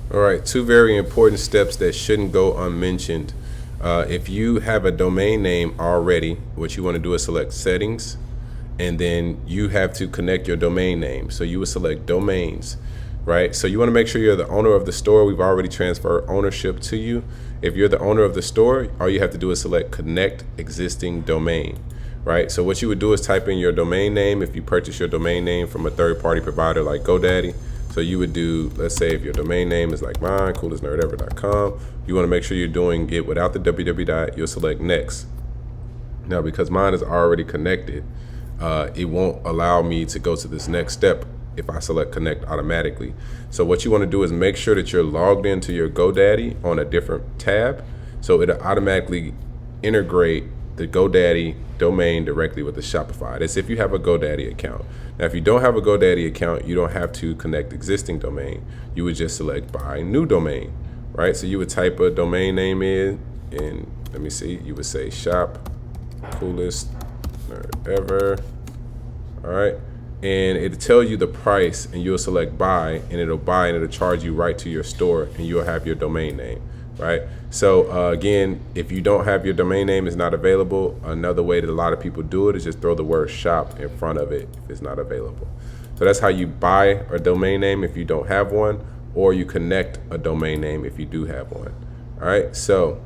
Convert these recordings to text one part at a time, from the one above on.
All right, two very important steps that shouldn't go unmentioned. If you have a domain name already, what you want to do is select settings, and then you have to connect your domain name. So you would select domains, right? So you want to make sure you're the owner of the store. We've already transferred ownership to you. If you're the owner of the store, all you have to do is select connect existing domain, right? So what you would do is type in your domain name if you purchase your domain name from a third-party provider like GoDaddy. So you would do, let's say if your domain name is like mine, coolestnerdever.com, you want to make sure you're doing it without the www dot, you'll select next. Now, because mine is already connected, it won't allow me to go to this next step if I select connect automatically. So what you want to do is make sure that you're logged into your GoDaddy on a different tab, so it'll automatically integrate the GoDaddy domain directly with the Shopify. That's if you have a GoDaddy account. Now, if you don't have a GoDaddy account, you don't have to connect existing domain. You would just select buy new domain, right? So you would type a domain name in, and let me see, you would say shop coolest nerd ever. All right, and it'll tell you the price, and you'll select buy, and it'll buy, and it'll charge you right to your store, and you'll have your domain name, right? So again, if you don't have your domain name, is not available, another way that a lot of people do it is just throw the word shop in front of it if it's not available. So that's how you buy a domain name if you don't have one, or you connect a domain name if you do have one. All right, so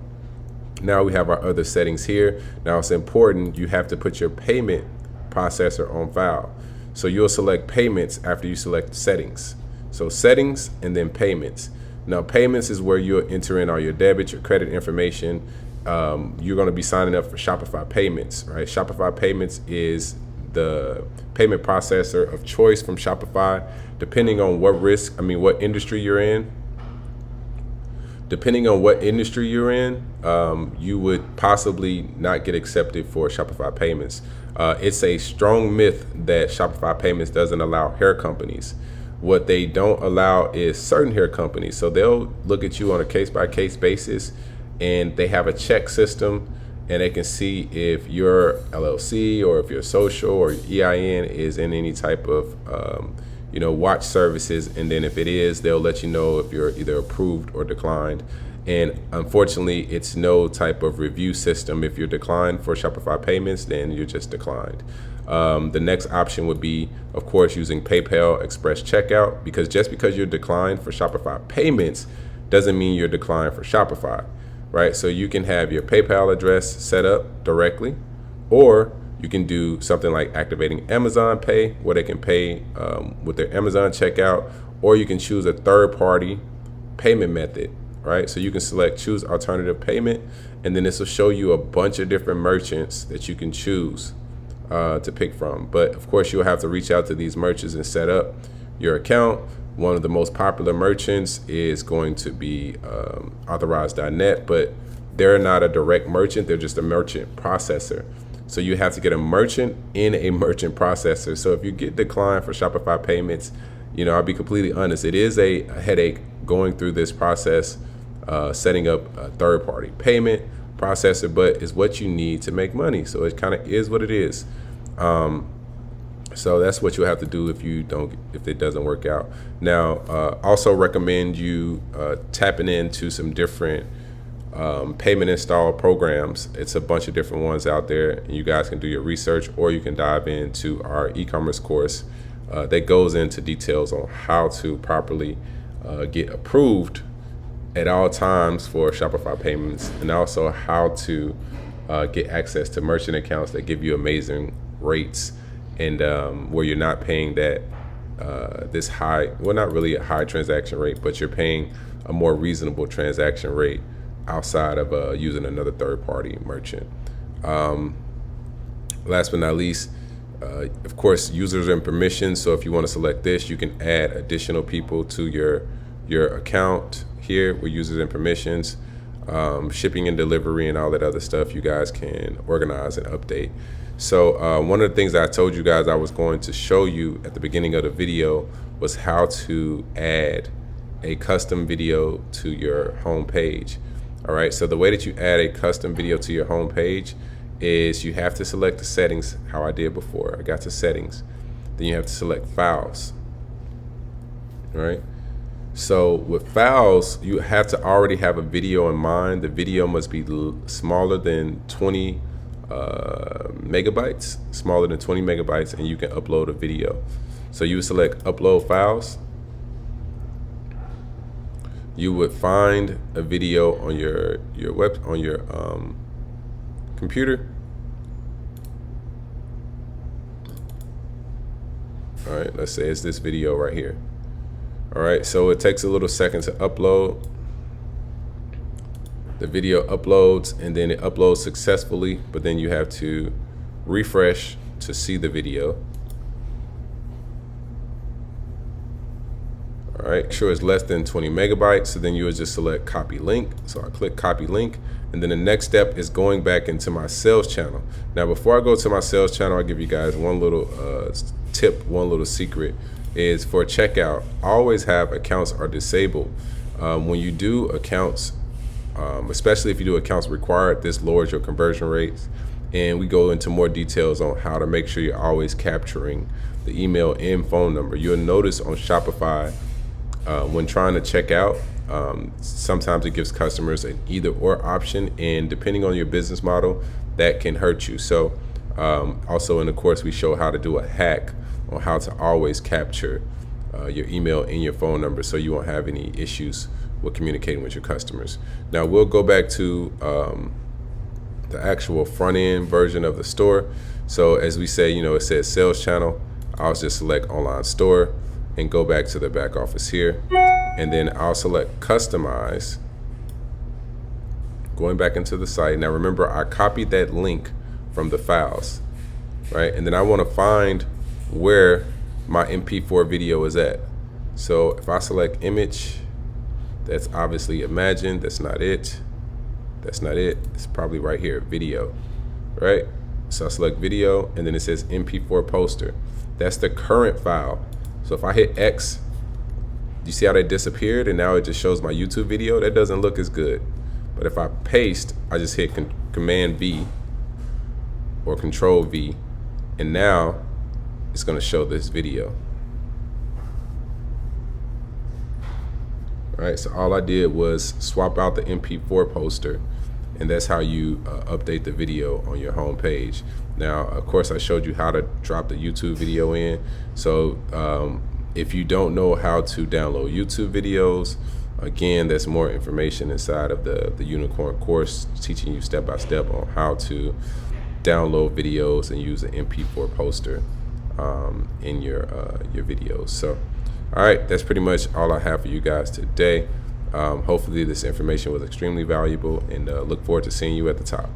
now we have our other settings here. Now it's important, you have to put your payment processor on file. So you'll select payments after you select settings. So settings and then payments. Now payments is where you'll enter in all your debit, your credit information. You're going to be signing up for Shopify Payments, right? Shopify Payments is the payment processor of choice from Shopify, depending on what industry you're in. Depending on what industry you're in, you would possibly not get accepted for Shopify Payments. It's a strong myth that Shopify Payments doesn't allow hair companies. What they don't allow is certain hair companies. So they'll look at you on a case-by-case basis, and they have a check system, and they can see if your LLC or if your social or EIN is in any type of watch services, and then if it is, they'll let you know if you're either approved or declined. And unfortunately, it's no type of review system. If you're declined for Shopify Payments, then you're just declined. The next option would be, of course, using PayPal Express Checkout, because just because you're declined for Shopify Payments doesn't mean you're declined for Shopify, right? So you can have your PayPal address set up directly, or you can do something like activating Amazon Pay, where they can pay with their Amazon checkout, or you can choose a third-party payment method, right? So you can choose alternative payment, and then this will show you a bunch of different merchants that you can choose to pick from. But of course, you'll have to reach out to these merchants and set up your account. One of the most popular merchants is going to be Authorize.net, but they're not a direct merchant, they're just a merchant processor. So you have to get a merchant in a merchant processor. So if you get declined for Shopify Payments, I'll be completely honest, it is a headache going through this process, setting up a third-party payment processor, but it's what you need to make money. So it kind of is what it is. So that's what you'll have to do if it doesn't work out. Now, also recommend you tapping into some different payment install programs. It's a bunch of different ones out there, and you guys can do your research, or you can dive into our e-commerce course that goes into details on how to properly get approved at all times for Shopify Payments, and also how to get access to merchant accounts that give you amazing rates, and where you're not paying that this high, well, not really a high transaction rate, but you're paying a more reasonable transaction rate outside of using another third-party merchant. Last but not least, of course, users and permissions. So if you want to select this, you can add additional people to your account here with users and permissions. Shipping and delivery and all that other stuff you guys can organize and update. So one of the things that I told you guys I was going to show you at the beginning of the video was how to add a custom video to your home page. All right, so the way that you add a custom video to your home page is you have to select the settings, how I did before. I got to settings. Then you have to select files. All right, So with files, you have to already have a video in mind. The video must be smaller than 20 megabytes, and you can upload a video. So you would select upload files. You would find a video on your computer. All right, let's say it's this video right here. All right, so it takes a little second to upload. The video uploads and then it uploads successfully, but then you have to refresh to see the video. All right, make sure it's less than 20 megabytes. So then you would just select copy link. So I click copy link. And then the next step is going back into my sales channel. Now, before I go to my sales channel, I'll give you guys one little tip, one little secret is for checkout, always have accounts are disabled. When you do accounts, especially if you do accounts required, this lowers your conversion rates. And we go into more details on how to make sure you're always capturing the email and phone number. You'll notice on Shopify, when trying to check out, sometimes it gives customers an either or option, and depending on your business model, that can hurt you. So also in the course, we show how to do a hack on how to always capture your email and your phone number so you won't have any issues with communicating with your customers. Now we'll go back to the actual front end version of the store. So as we say, it says sales channel. I'll just select online store and go back to the back office here. And then I'll select customize, going back into the site. Now remember, I copied that link from the files, right? And then I want to find where my MP4 video is at. So if I select image, that's obviously Imagine. That's not it. That's not it. It's probably right here, video, right? So I select video, and then it says MP4 poster. That's the current file. So if I hit X, you see how that disappeared, and now it just shows my YouTube video? That doesn't look as good. But if I paste, I just hit Command V or Control V, and now it's going to show this video. All right, so all I did was swap out the MP4 poster, and that's how you update the video on your home page. Now, of course, I showed you how to drop the YouTube video in. So if you don't know how to download YouTube videos, again, there's more information inside of the Unicorn course teaching you step by step on how to download videos and use an MP4 poster in your videos. So, all right, that's pretty much all I have for you guys today. Hopefully this information was extremely valuable, and look forward to seeing you at the top.